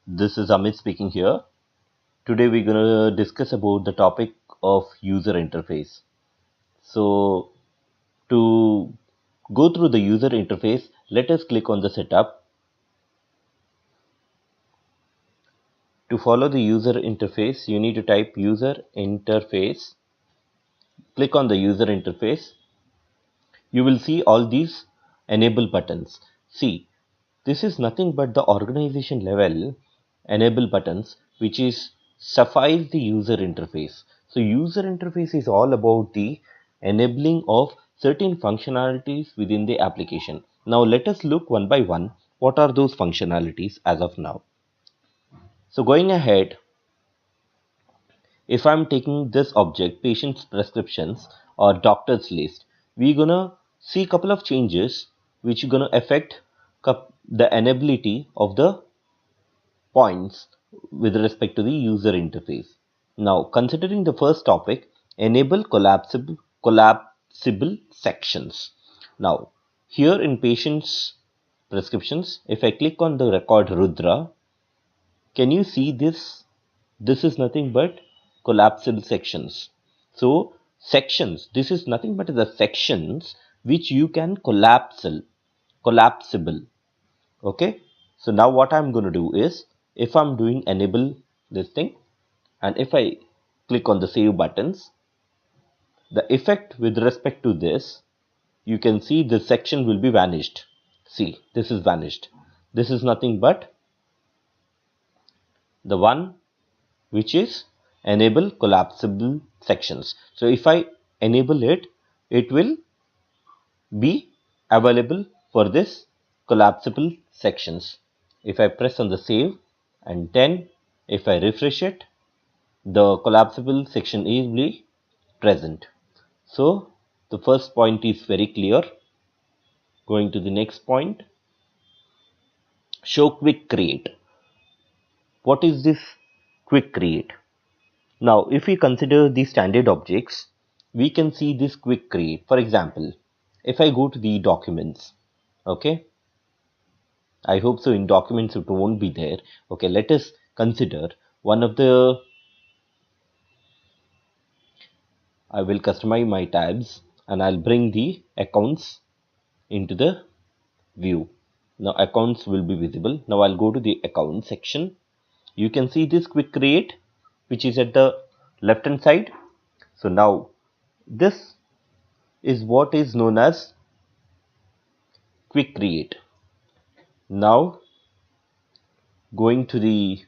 This is Amith speaking here. Today we're going to discuss about the topic of user interface. So to go through the user interface, let us click on the setup. To follow the user interface, you need to type user interface. Click on the user interface. You will see all these enable buttons. See, this is nothing but the organization level enable buttons which is suffice the user interface. So user interface is all about the enabling of certain functionalities within the application. Now let us look one by one what are those functionalities as of now. So going ahead, if I'm taking this object patient's prescriptions or doctor's list, we're gonna see a couple of changes which are gonna affect the enability of the points with respect to the user interface. Now, considering the first topic, enable collapsible sections. Now, here in patient's prescriptions, if I click on the record Rudra, can you see this? This is nothing but collapsible sections. So, sections, this is nothing but the sections which you can collapsible. Okay, so now what I'm going to do is, if I'm doing enable this thing, and if I click on the save buttons, the effect with respect to this, you can see this section will be vanished. See, this is vanished. This is nothing but the one which is enable collapsible sections. So if I enable it, it will be available for this collapsible sections. If I press on the save and then if I refresh it, the collapsible section is be present. So the first point is very clear. Going to the next point, show quick create. What is this quick create? Now if we consider the standard objects, we can see this quick create. For example, if I go to the documents, okay, I hope so in documents it won't be there. Okay, let us consider one of the, I will customize my tabs and I'll bring the accounts into the view. Now accounts will be visible. Now I'll go to the account section. You can see this quick create which is at the left hand side. So now this is what is known as quick create. Now going to the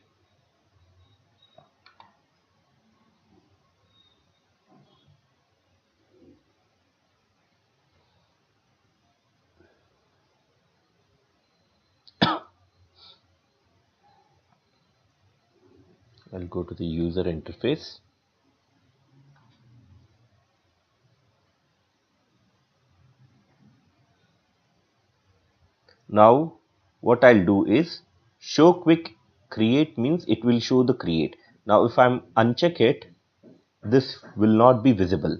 I'll go to the user interface. Now what I'll do is show quick create means it will show the create. Now if I'm uncheck it, this will not be visible.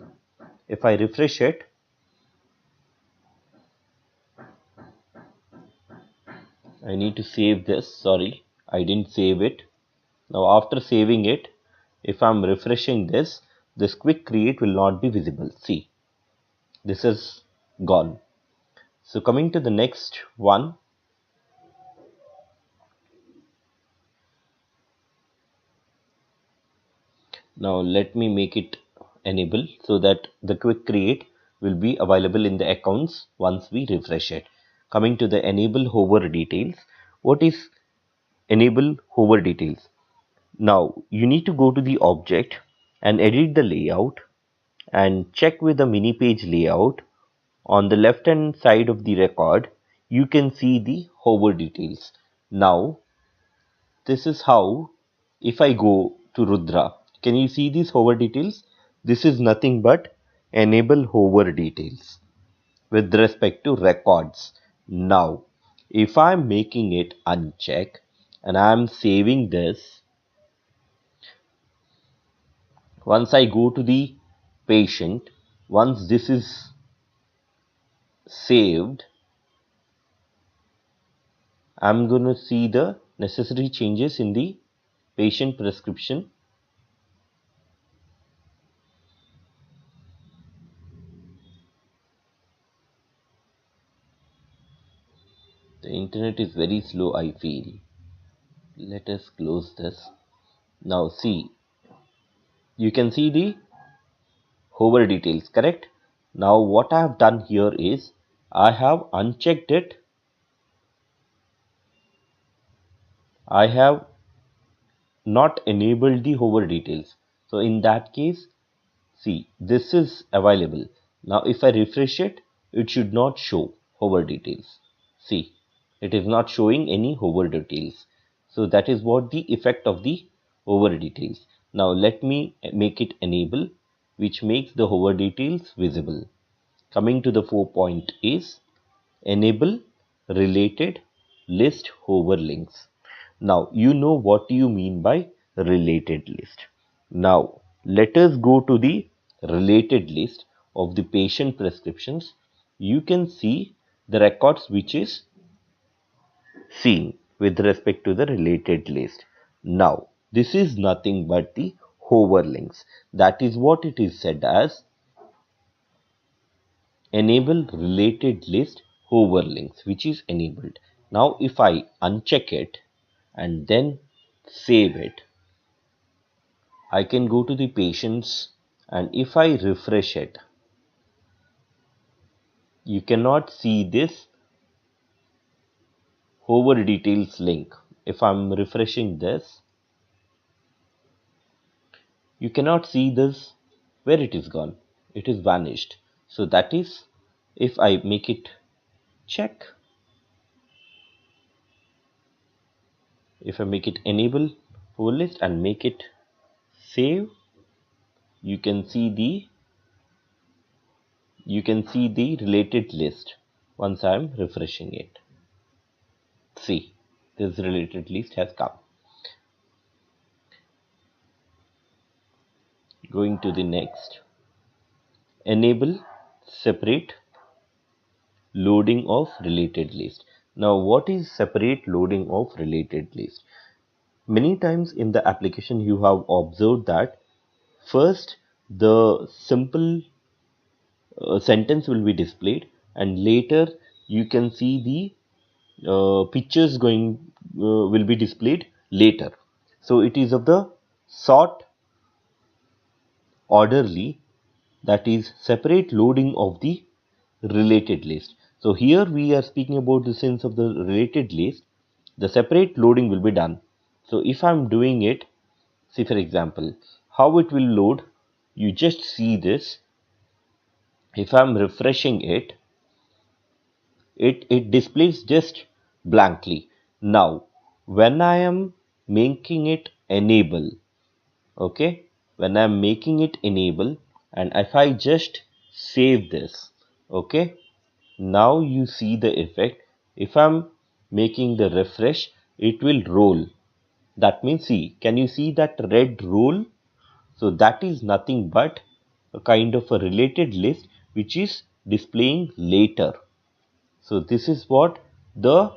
If I refresh it, I need to save this. Sorry, I didn't save it. Now after saving it, if I'm refreshing this quick create will not be visible. See, this is gone. So coming to the next one, now let me make it enable so that the quick create will be available in the accounts once we refresh it. Coming to the enable hover details. What is enable hover details? Now you need to go to the object and edit the layout and check with the mini page layout. On the left hand side of the record, you can see the hover details. Now this is how, if I go to Rudra, can you see these hover details? This is nothing but enable hover details with respect to records. Now, if I'm making it uncheck and I'm saving this, once I go to the patient, once this is saved, I'm going to see the necessary changes in the patient prescription. The internet is very slow, I feel. Let us close this. Now see, you can see the hover details, correct? Now what I have done here is I have unchecked it. I have not enabled the hover details. So in that case, see, this is available. Now if I refresh it, it should not show hover details. See, it is not showing any hover details. So that is what the effect of the hover details. Now let me make it enable, which makes the hover details visible. Coming to the 4 point is enable related list hover links. Now you know what you mean by related list. Now let us go to the related list of the patient prescriptions. You can see the records which is seen with respect to the related list. Now this is nothing but the hover links. That is what it is said as enable related list hover links, which is enabled. Now if I uncheck it and then save it, I can go to the patients, and if I refresh it, you cannot see this hover details link. If I'm refreshing this, you cannot see this, where it is gone. It is vanished. So that is, if I make it check, if I make it enable hover list and make it save, you can see the related list once I am refreshing it. See, this related list has come. Going to the next, enable separate loading of related list. Now what is separate loading of related list? Many times in the application you have observed that first the simple sentence will be displayed, and later you can see the pictures will be displayed later. So it is of the sort orderly, that is separate loading of the related list. So here we are speaking about the sense of the related list. The separate loading will be done. So if I'm doing it, see for example, how it will load, you just see this. If I'm refreshing it, it displays just blankly. Now when I am making it enable, okay, when I'm making it enable, and if I just save this, okay, now you see the effect. If I'm making the refresh, it will roll. That means, see, can you see that red roll? So that is nothing but a kind of a related list which is displaying later. So this is what the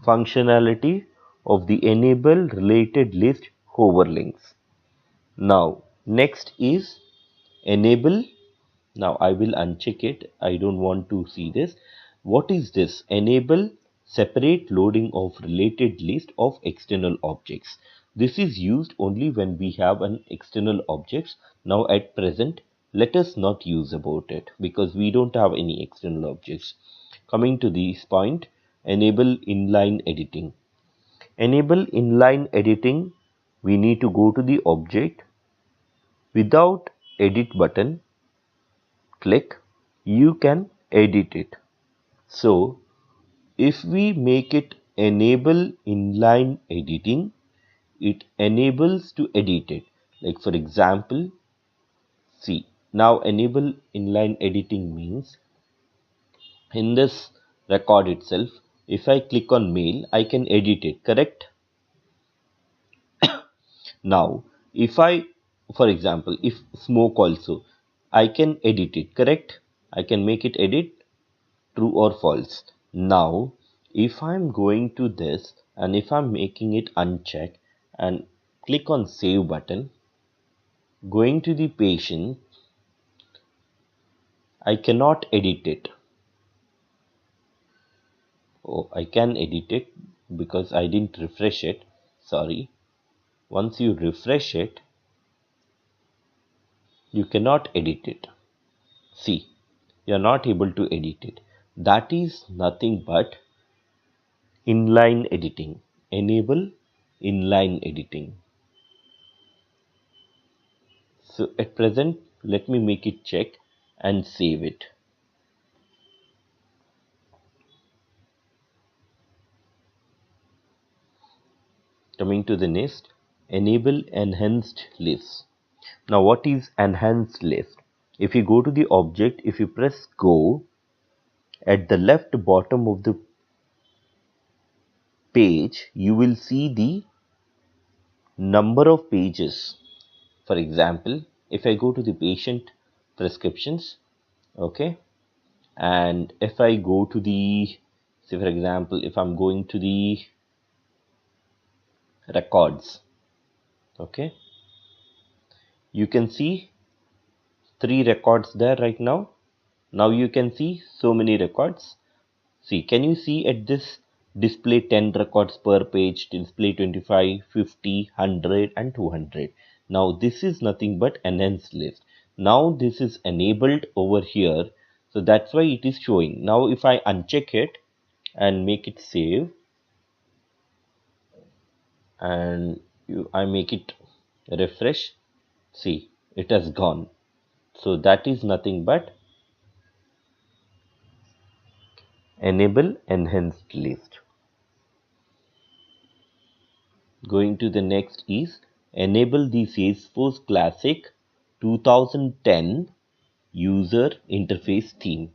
functionality of the enable related list hover links. Now next is enable. Now I will uncheck it. I don't want to see this. What is this? Enable separate loading of related list of external objects. This is used only when we have an external objects. Now at present, let us not use about it because we don't have any external objects. Coming to this point, enable inline editing. Enable inline editing, we need to go to the object. Without edit button, click, you can edit it. So if we make it enable inline editing, it enables to edit it. Like for example, see, now enable inline editing means in this record itself, if I click on mail, I can edit it, correct? Now if I, for example, if smoke also, I can edit it, correct? I can make it edit true or false. Now if I'm going to this and if I'm making it uncheck and click on save button, going to the patient, I cannot edit it. Oh, I can edit it because I didn't refresh it. Sorry. Once you refresh it, you cannot edit it. See, you're not able to edit it. That is nothing but inline editing. Enable inline editing. So at present, let me make it check and save it. Coming to the next, enable enhanced list. Now what is enhanced list? If you go to the object, if you press go, at the left bottom of the page, you will see the number of pages. For example, if I go to the patient prescriptions, okay, and if I go to the, say for example, if I'm going to the records, okay, you can see 3 records there right now. Now you can see so many records. See, can you see at this display 10 records per page, display 25, 50, 100 and 200. Now this is nothing but enhanced list. Now this is enabled over here. So that's why it is showing. Now if I uncheck it and make it save and I make it refresh, see, it has gone. So that is nothing but enable enhanced list. Going to the next is enable the Salesforce Classic 2010 user interface theme.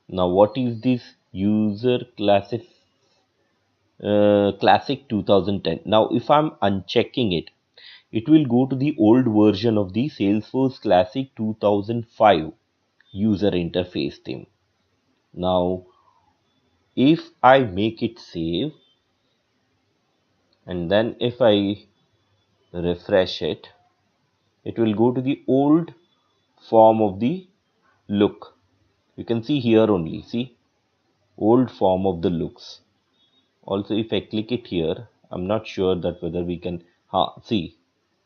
Now what is this user classic 2010? Now if I'm unchecking it, it will go to the old version of the Salesforce Classic 2005 user interface theme. Now if I make it save and then if I refresh it, it will go to the old form of the look. You can see here only, see, old form of the looks. Also if I click it here, I'm not sure that whether we can see,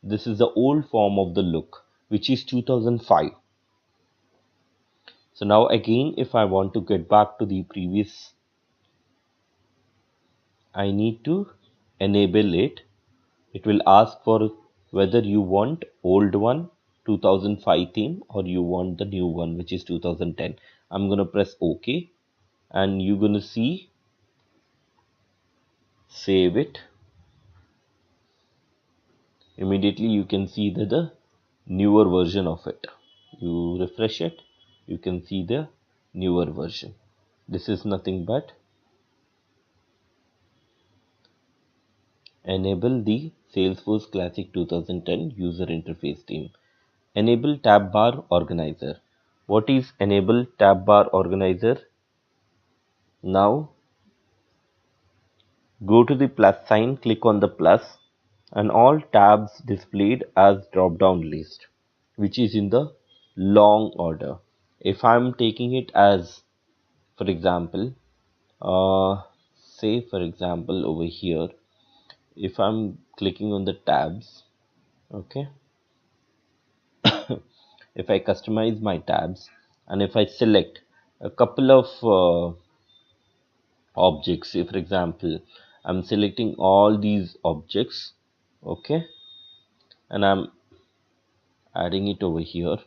this is the old form of the look, which is 2005. So now again, if I want to get back to the previous, I need to enable it. It will ask for whether you want old one 2005 theme or you want the new one, which is 2010. I'm gonna press OK and you're gonna see, save it. Immediately you can see the newer version of it. You refresh it, you can see the newer version. This is nothing but enable the Salesforce Classic 2010 user interface theme. Enable tab bar organizer. What is enable tab bar organizer? Now go to the plus sign, click on the plus and all tabs displayed as drop down list, which is in the long order. If I'm taking it as, for example, say for example over here, if I'm clicking on the tabs, okay, if I customize my tabs and if I select a couple of objects, say for example I'm selecting all these objects, okay, and I'm adding it over here.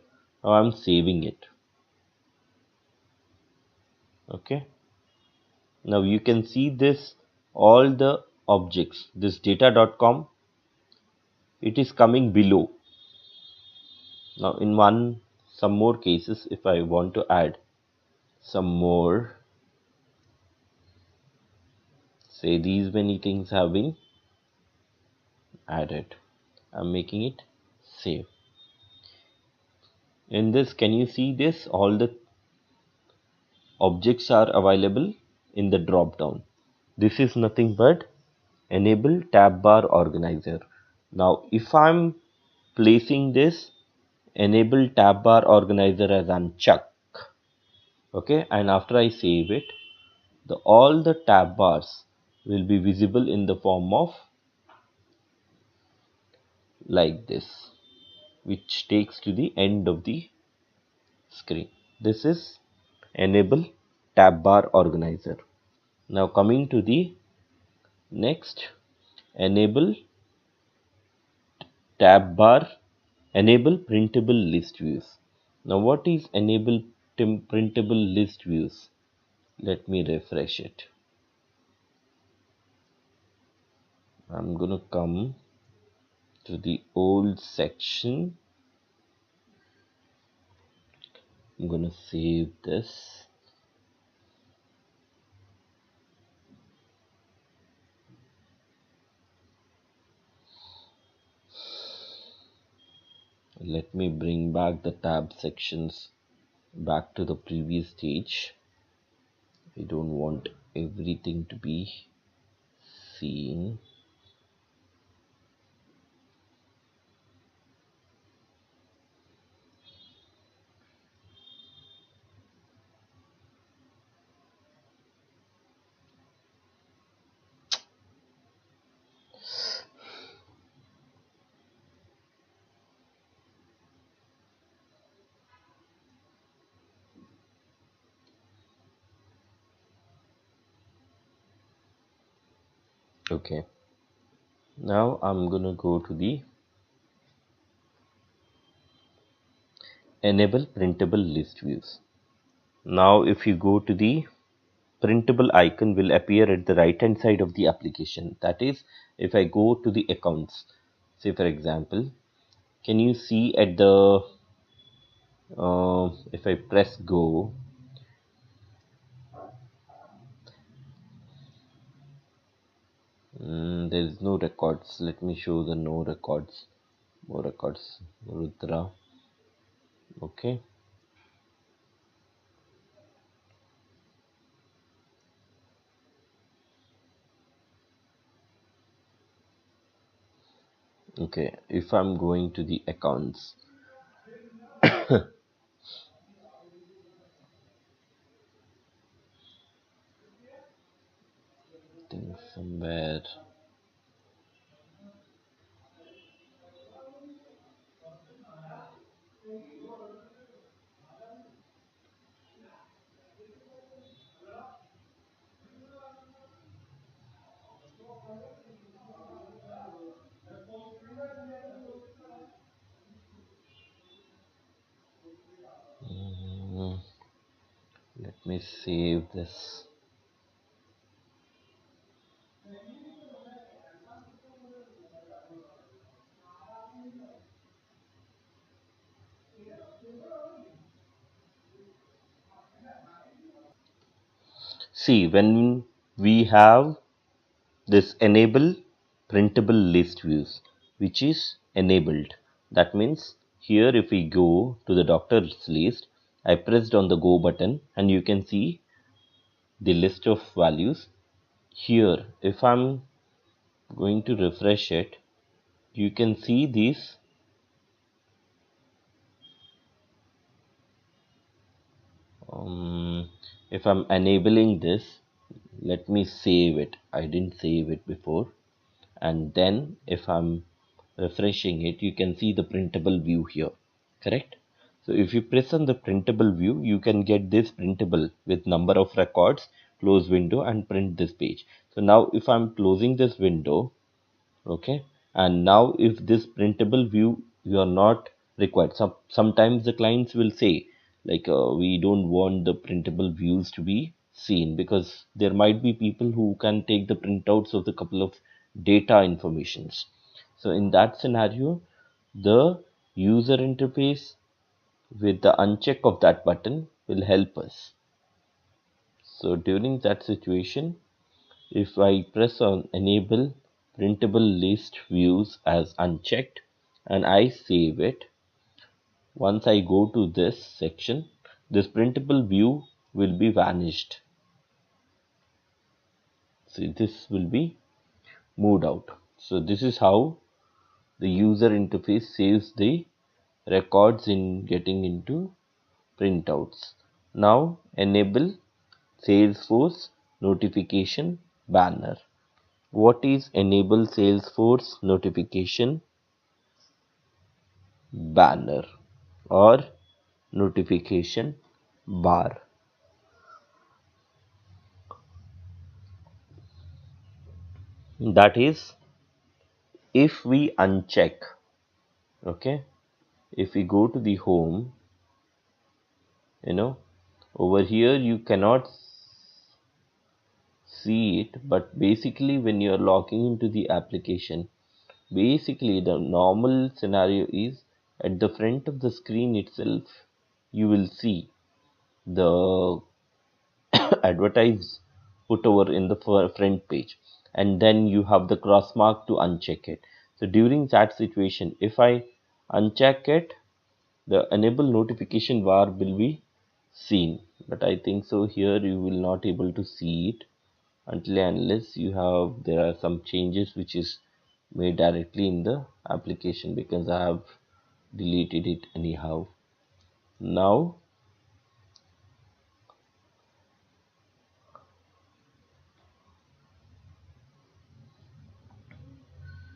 Now I'm saving it, okay. Now you can see this, all the objects, this data.com, it is coming below. Now in some more cases, if I want to add some more, say these many things have been added, I'm making it save. In this, can you see this, all the objects are available in the drop down. This is nothing but enable tab bar organizer. Now if I'm placing this enable tab bar organizer as unchecked, okay, and after I save it, all the tab bars will be visible in the form of like this, which takes to the end of the screen. This is enable tab bar organizer. Now coming to the next, enable tab bar, enable printable list views. Now what is enable printable list views? Let me refresh it. I'm gonna come to the old section. I'm gonna save this. Let me bring back the tab sections back to the previous stage. I don't want everything to be seen. Okay, now I'm gonna go to the enable printable list views. Now if you go to the printable icon will appear at the right hand side of the application. That is, if I go to the accounts, say for example, can you see at the if I press go, there is no records. Let me show the no records, more records, Rudra. Okay, okay, if I'm going to the accounts, I think somewhere, let me save this. See, when we have this enable printable list views, which is enabled, that means here if we go to the doctor's list, I pressed on the go button and you can see the list of values. Here if I'm going to refresh it, you can see these if I'm enabling this, let me save it. I didn't save it before, and then if I'm refreshing it, you can see the printable view here, correct? So if you press on the printable view, you can get this printable with number of records, close window, and print this page. So now if I'm closing this window, okay, and now if this printable view you are not required, sometimes the clients will say like we don't want the printable views to be seen because there might be people who can take the printouts of the couple of data informations. So in that scenario, the user interface with the uncheck of that button will help us. So during that situation, if I press on enable printable list views as unchecked and I save it, once I go to this section, this printable view will be vanished. See, this will be moved out. So this is how the user interface saves the records in getting into printouts. Now enable Salesforce notification banner. What is enable Salesforce notification banner or notification bar? That is, if we uncheck, okay, if we go to the home, over here you cannot see it, but basically when you are logging into the application, basically the normal scenario is at the front of the screen itself you will see the advertise put over in the front page, and then you have the cross mark to uncheck it. So during that situation, if I uncheck it, the enable notification bar will be seen, but I think so here you will not able to see it until and unless you have there are some changes which is made directly in the application, because I have deleted it anyhow. Now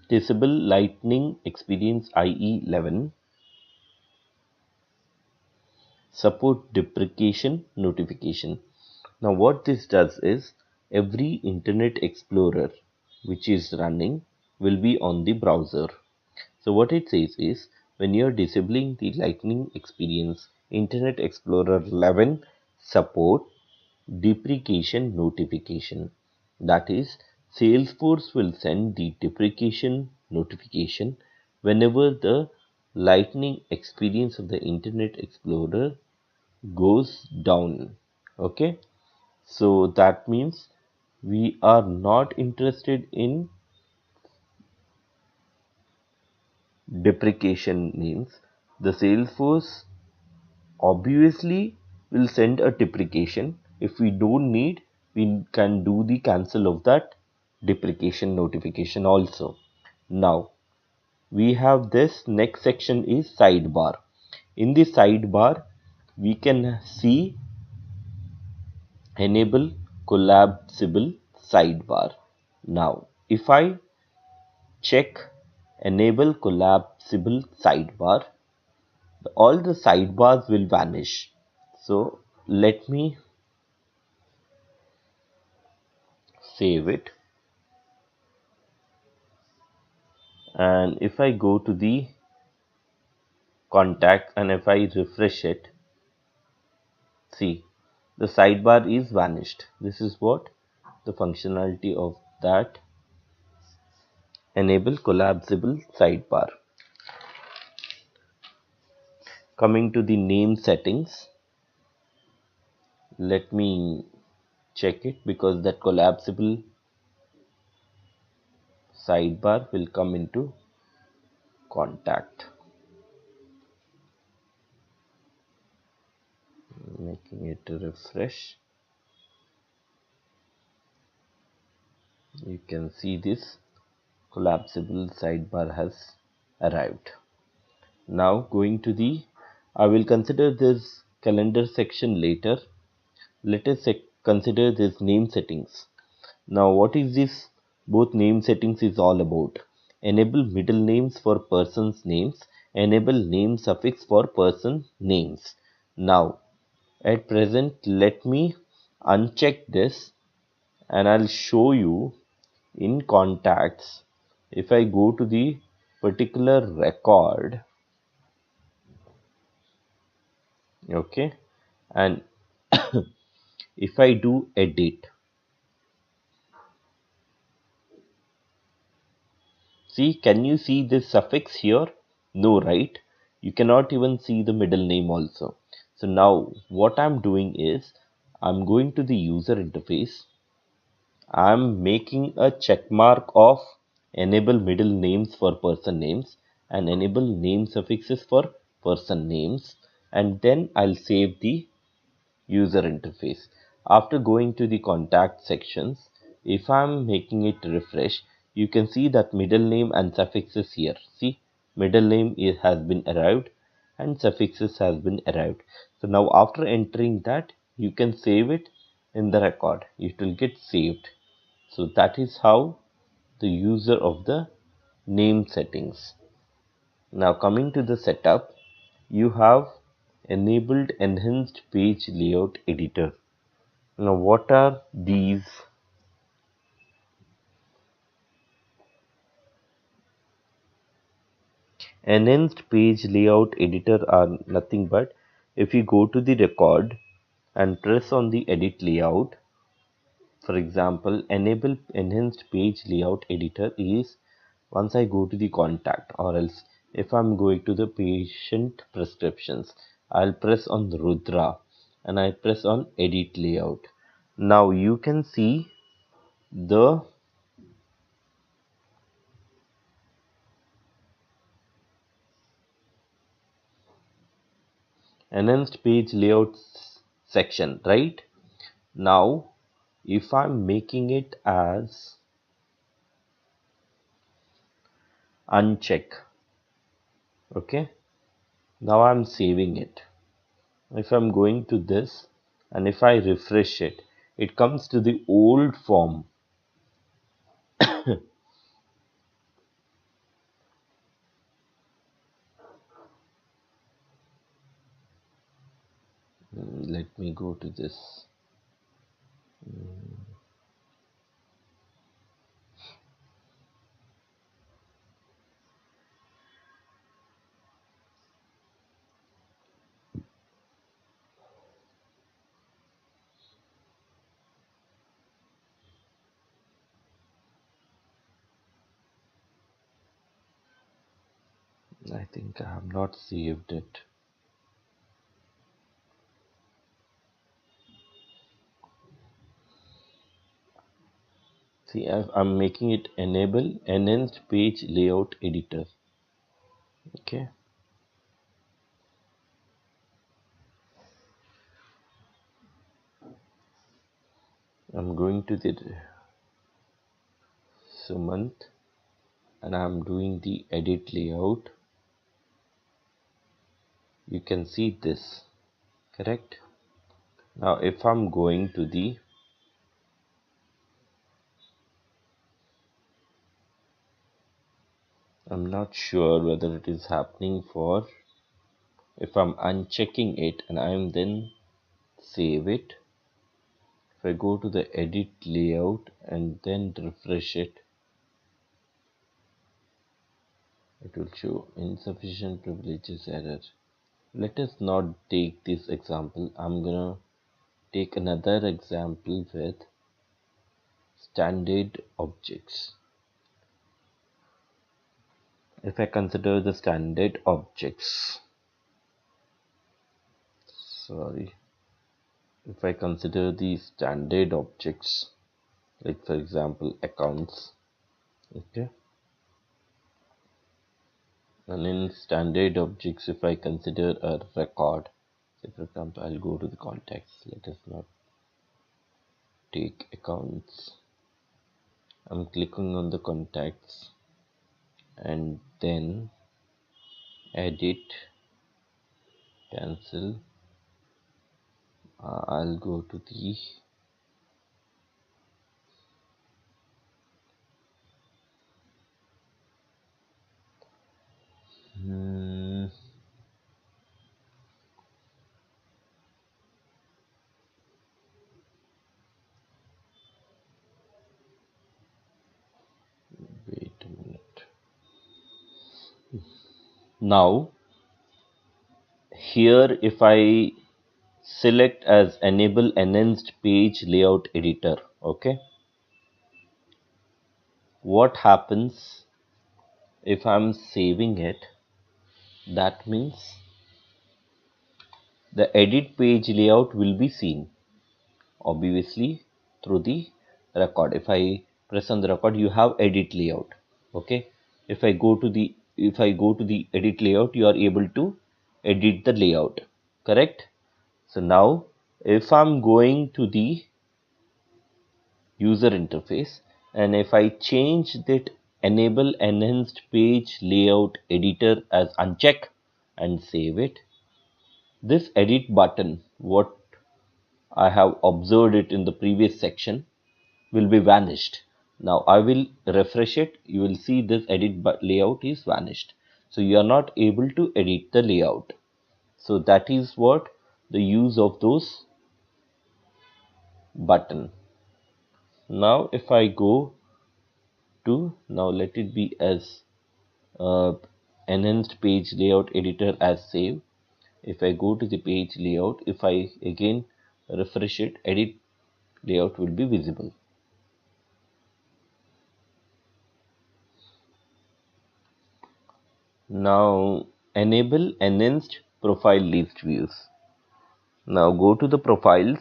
disable lightning experience IE 11 support deprecation notification. Now what this does is every Internet Explorer which is running will be on the browser. So what it says is when you are disabling the lightning experience Internet Explorer 11 support deprecation notification, that is Salesforce will send the deprecation notification whenever the lightning experience of the Internet Explorer goes down. Okay, so that means we are not interested in deprecation. Means the Salesforce obviously will send a deprecation. If we don't need, we can do the cancel of that deprecation notification also. Now we have this next section is sidebar. In the sidebar we can see enable collapsible sidebar. Now if I check enable collapsible sidebar, all the sidebars will vanish. So let me save it, and if I go to the contact and if I refresh it, see the sidebar is vanished. This is what the functionality of that enable collapsible sidebar. Coming to the name settings, let me check it, because that collapsible sidebar will come into contact. Making it refresh, you can see this collapsible sidebar has arrived. Now going to the, I will consider this calendar section later. Let us consider this name settings. Now what is this both name settings is all about? Enable middle names for persons names, enable name suffix for person names. Now at present let me uncheck this and I'll show you in contacts. If I go to the particular record, okay, and if I do edit, see, can you see this suffix here? No, right? You cannot even see the middle name also. So now what I'm doing is I'm going to the user interface. I'm making a check mark of enable middle names for person names and enable name suffixes for person names, and then I'll save the user interface. After going to the contact sections, if I'm making it refresh, you can see that middle name and suffixes here. See, middle name has been arrived and suffixes has been arrived. So now after entering that, you can save it in the record. It will get saved. So that is how the user of the name settings. Now coming to the setup, you have enabled enhanced page layout editor. Now what are these? Enhanced page layout editor are nothing but if you go to the record and press on the edit layout. For example, enable enhanced page layout editor is once I go to the contact, or else if I'm going to the patient prescriptions, I'll press on the Rudra and I press on edit layout. Now you can see the enhanced page layout section, right? Now if I'm making it as uncheck, okay, now I'm saving it. If I'm going to this and if I refresh it, it comes to the old form. Let me go to this. I think I have not saved it. See, I'm making it enable enhanced page layout editor. Okay. I'm going to the Sumant and I'm doing the edit layout. You can see this, correct? Now if I'm going to the I'm not sure whether it is happening for if I'm unchecking it and I'm then save it. If I go to the edit layout and then refresh it, it will show insufficient privileges error. Let us not take this example. I'm gonna take another example with standard objects. If I consider the standard objects, if I consider the standard objects, like for example accounts, okay, and in standard objects if I consider a record, say for example I'll go to the contacts, let us not take accounts. I'm clicking on the contacts and then edit, cancel. I'll go to the wait a minute. Now here if I select as enable enhanced page layout editor, okay, what happens if I'm saving it? That means the edit page layout will be seen obviously through the record. If I press on the record, you have edit layout, okay. If I go to the edit layout, you are able to edit the layout, correct? So now if I'm going to the user interface and if I change that enable enhanced page layout editor as uncheck and save it, this edit button, what I have observed it in the previous section, will be vanished. Now I will refresh it. You will see this edit layout is vanished. So you are not able to edit the layout. So that is what the use of those button. Now if I go to, now let it be as enhanced page layout editor as save. If I go to the page layout, if I again refresh it, edit layout will be visible. Now enable enhanced profile list views. Now go to the profiles.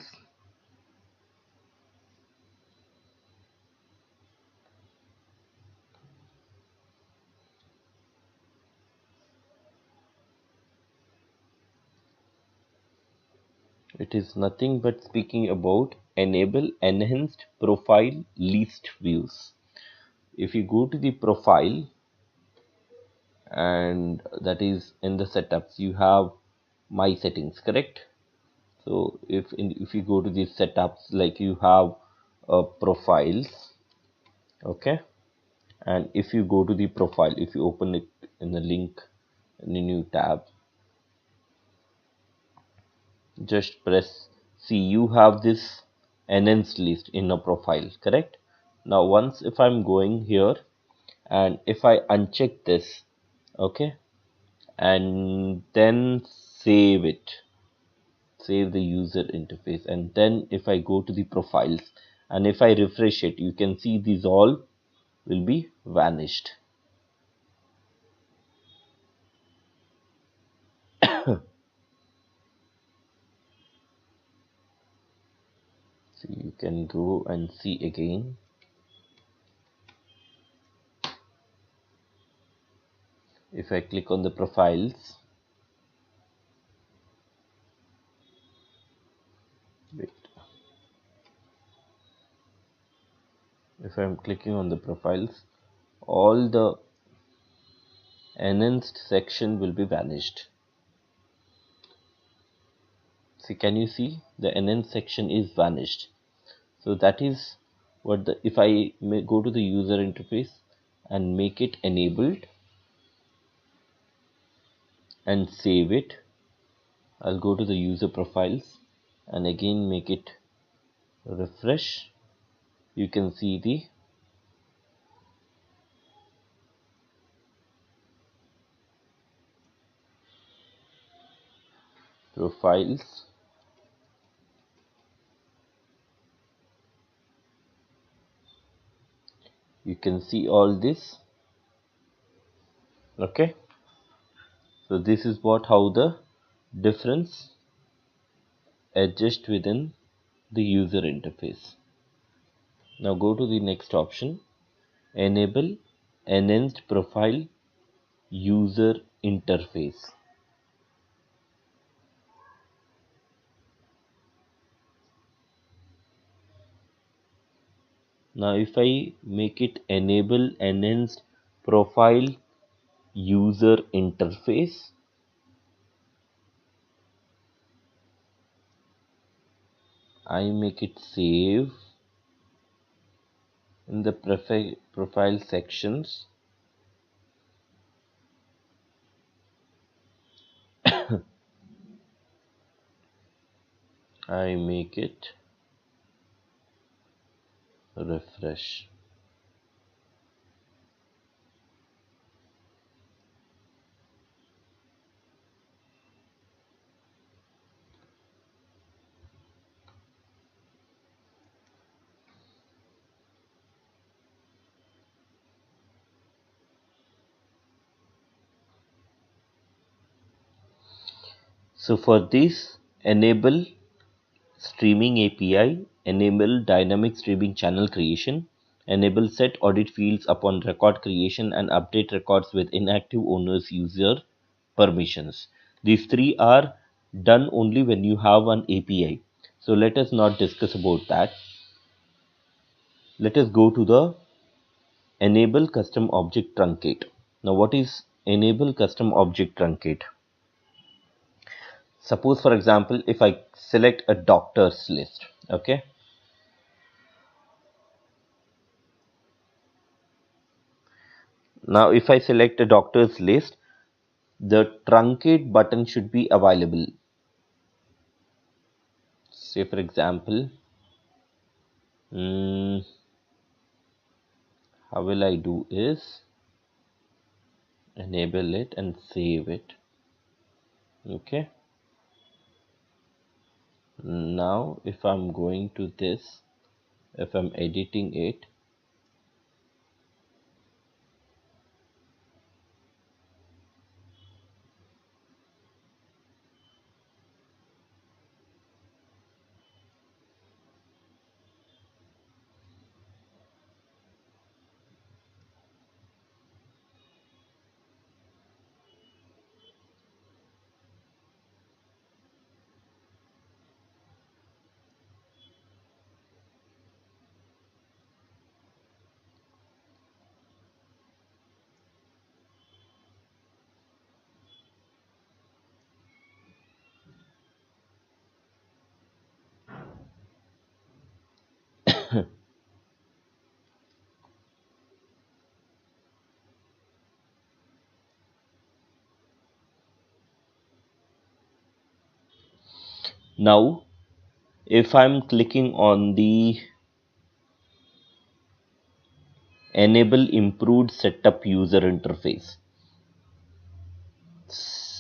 It is nothing but speaking about enable enhanced profile list views. If you go to the profile, and that is in the setups, you have my settings, correct? So if you go to the setups, like you have profiles, okay, and if you go to the profile, if you open it in the link in the new tab, just press see, you have this enhanced list in a profile, correct? Now once if I'm going here and if I uncheck this, okay, and then save it, save the user interface, and then if I go to the profiles and if I refresh it, you can see these all will be vanished. So you can go and see again. If I click on the profiles, wait, if I'm clicking on the profiles, all the enhanced section will be vanished. See, can you see the enhanced section is vanished? So that is what the, if I may go to the user interface and make it enabled and save it, I'll go to the user profiles and again make it refresh. You can see the profiles. You can see all this, okay. So this is what how the difference adjust within the user interface. Now go to the next option, enable enhanced profile user interface. Now if I make it enable enhanced profile user interface, I make it save in the profile sections. I make it refresh. So for this, enable streaming API, enable dynamic streaming channel creation, enable set audit fields upon record creation and update records with inactive owners user permissions. These three are done only when you have an API. So let us not discuss about that. Let us go to the enable custom object truncate. Now what is enable custom object truncate? Suppose for example, if I select a doctor's list, okay, now if I select a doctor's list, the truncate button should be available. Say for example, how will I do is enable it and save it. Okay, now if I'm going to this, if I'm editing it, now if I'm clicking on the enable improved setup user interface,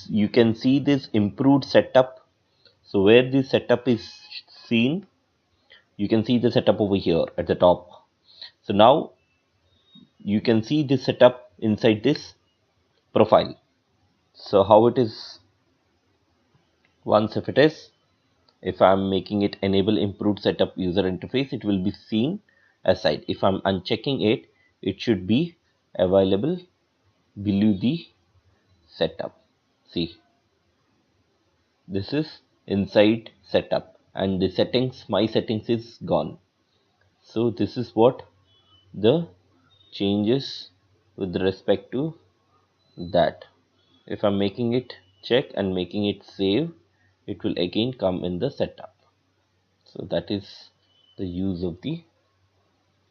you can see this improved setup. So where the setup is seen, you can see the setup over here at the top. So now you can see this setup inside this profile. So how it is, once if I'm making it enable improved setup user interface, it will be seen as side. If I'm unchecking it, it should be available below the setup. See, this is inside setup and the settings, my settings is gone. So this is what the changes with respect to that. If I'm making it check and making it save, it will again come in the setup. So that is the use of the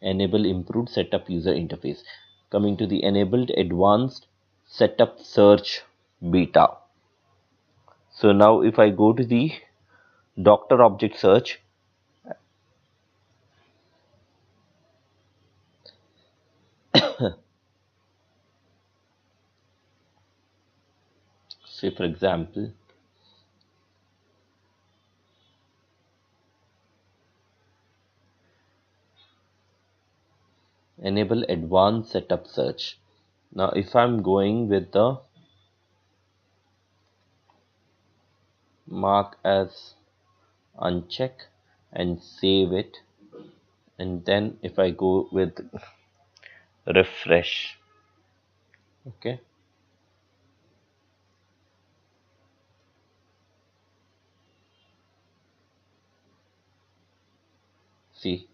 enable improved setup user interface. Coming to the enabled advanced setup search beta. So now if I go to the doctor object search, say for example, enable advanced setup search. Now if I'm going with the mark as uncheck and save it, and then if I go with refresh, okay, see,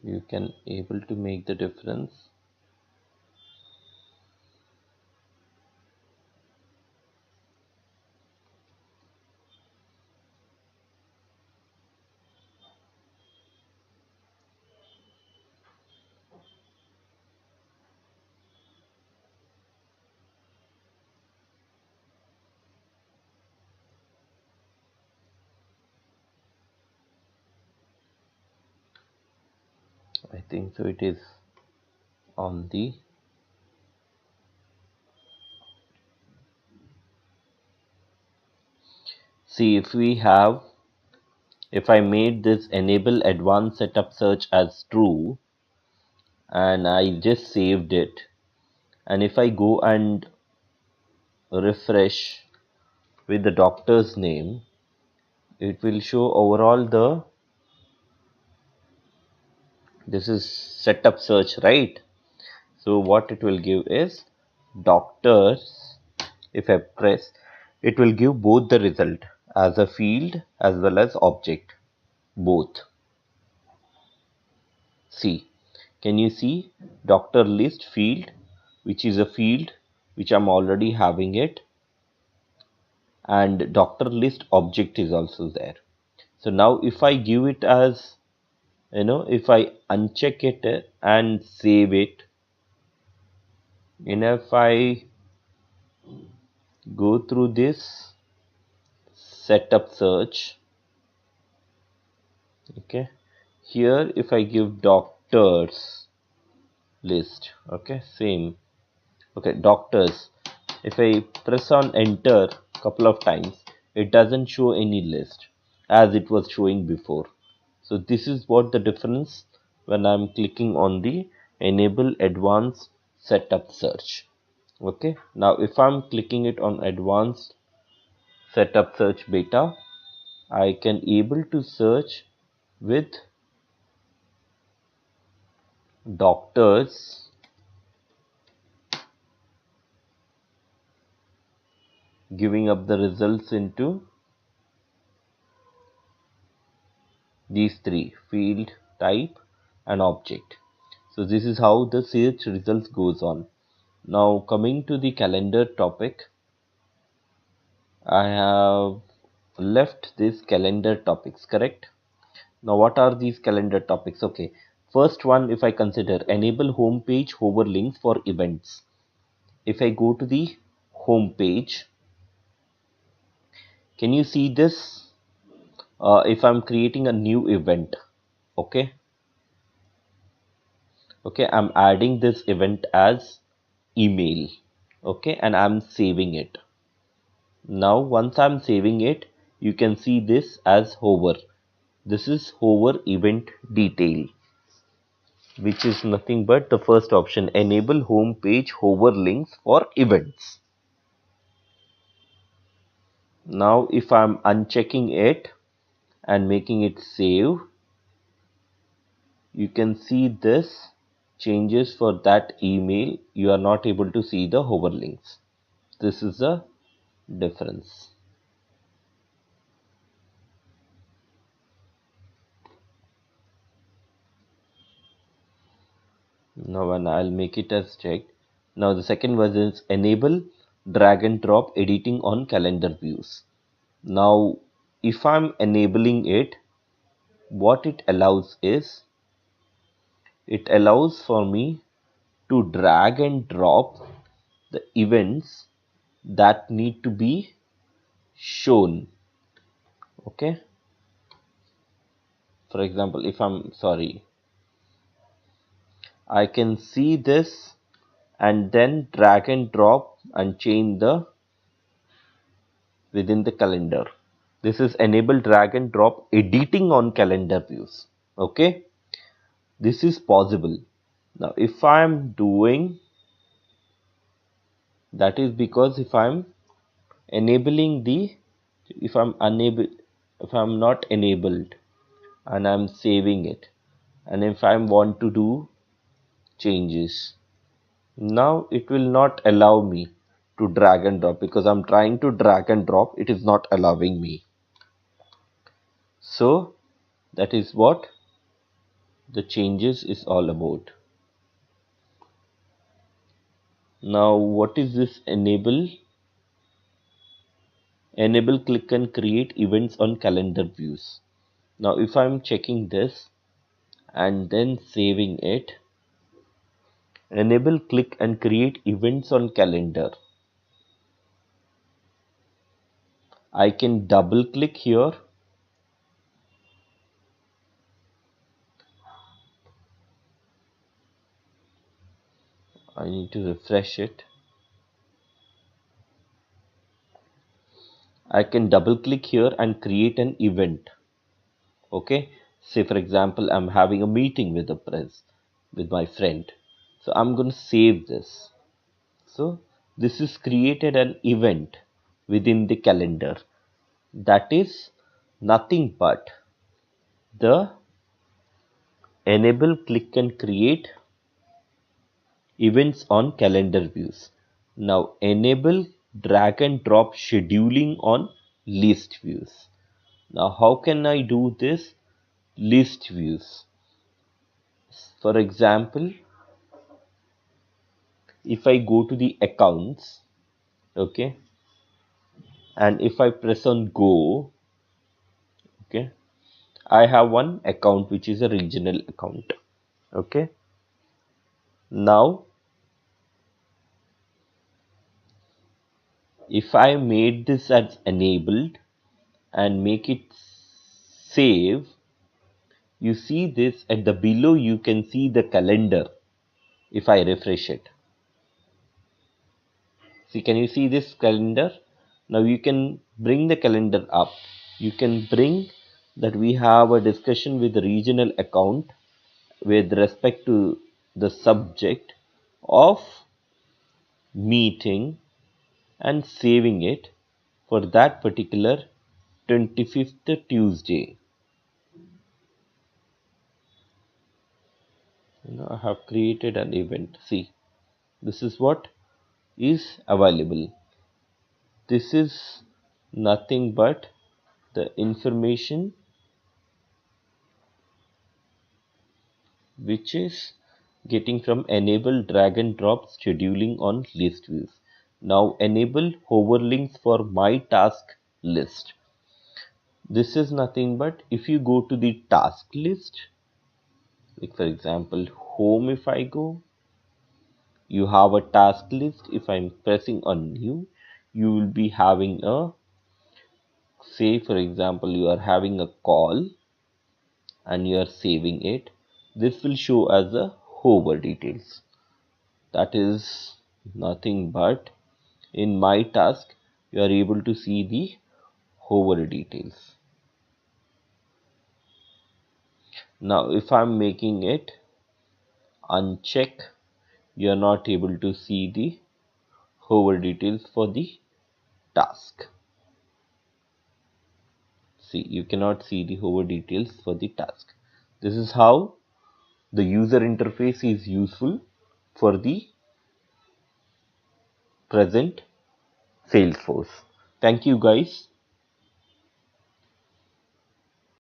you can able to make the difference. I think so it is on the see if I made this enable advanced setup search as true and I just saved it, and if I go and refresh with the doctor's name, it will show overall the this is setup search, right? So what it will give is doctors. If I press, it will give both the result as a field as well as object. both. See, can you see doctor list field, which is a field which I'm already having it, and doctor list object is also there. So now if I give it as, if I uncheck it and save it, and if I go through this setup search, okay, here if I give doctors list, okay, same, okay, doctors, if I press on enter couple of times, it doesn't show any list as it was showing before. So this is what the difference when I'm clicking on the enable advanced setup search. Okay, now if I'm clicking it on advanced setup search beta, I can able to search with doctors, giving up the results into these three: field, type and object. So this is how the search results goes on. Now coming to the calendar topic, I have left this calendar topics, correct? Now what are these calendar topics? Okay, first one, if I consider enable home page hover links for events. If I go to the home page, can you see this? If I'm creating a new event, okay, I'm adding this event as email, okay, and I'm saving it. Now once I'm saving it, you can see this as hover. This is hover event detail, which is nothing but the first option, enable home page hover links for events. Now if I'm unchecking it and making it save, you can see this changes for that email. You are not able to see the hover links. This is the difference. Now and I'll make it as checked. Now the second version is enable drag and drop editing on calendar views. Now if I'm enabling it, what it allows is, it allows for me to drag and drop the events that need to be shown. Okay, for example, if I can see this and then drag and drop and change the within the calendar. This is enable drag and drop editing on calendar views. Okay, this is possible. Now if I am doing that, is because if I'm enabling the, if I'm unable, if I'm not enabled and I'm saving it, and if I want to do changes, now it will not allow me to drag and drop, because I'm trying to drag and drop, it is not allowing me. So that is what the changes is all about. Now what is this enable? Enable click and create events on calendar views. Now if I'm checking this and then saving it, enable click and create events on calendar, I can double click here I need to refresh it. I can double click here and create an event. Okay, say for example, I'm having a meeting with with my friend. So I'm going to save this. So this is created an event within the calendar. That is nothing but the enable click and create events on calendar views. Now enable drag and drop scheduling on list views. Now how can I do this? list views. For example, if I go to the accounts, okay, and if I press on go, okay, I have one account which is a regional account. Okay, now if I made this as enabled and make it save, you see this at the below, you can see the calendar. If I refresh it, see, can you see this calendar? Now you can bring the calendar up. You can bring that we have a discussion with the regional account with respect to the subject of meeting and saving it for that particular 25th Tuesday. I have created an event. See, this is what is available. This is nothing but the information which is getting from enable drag and drop scheduling on list views. Now enable hover links for my task list. This is nothing but if you go to the task list, like for example home, if I go, you have a task list. If I'm pressing on new, you will be having a, say for example you are having a call and you are saving it. This will show as a hover details. That is nothing but in my task you are able to see the hover details. Now if I'm making it uncheck, you are not able to see the hover details for the task. See, you cannot see the hover details for the task. This is how the user interface is useful for the present Salesforce. Thank you guys.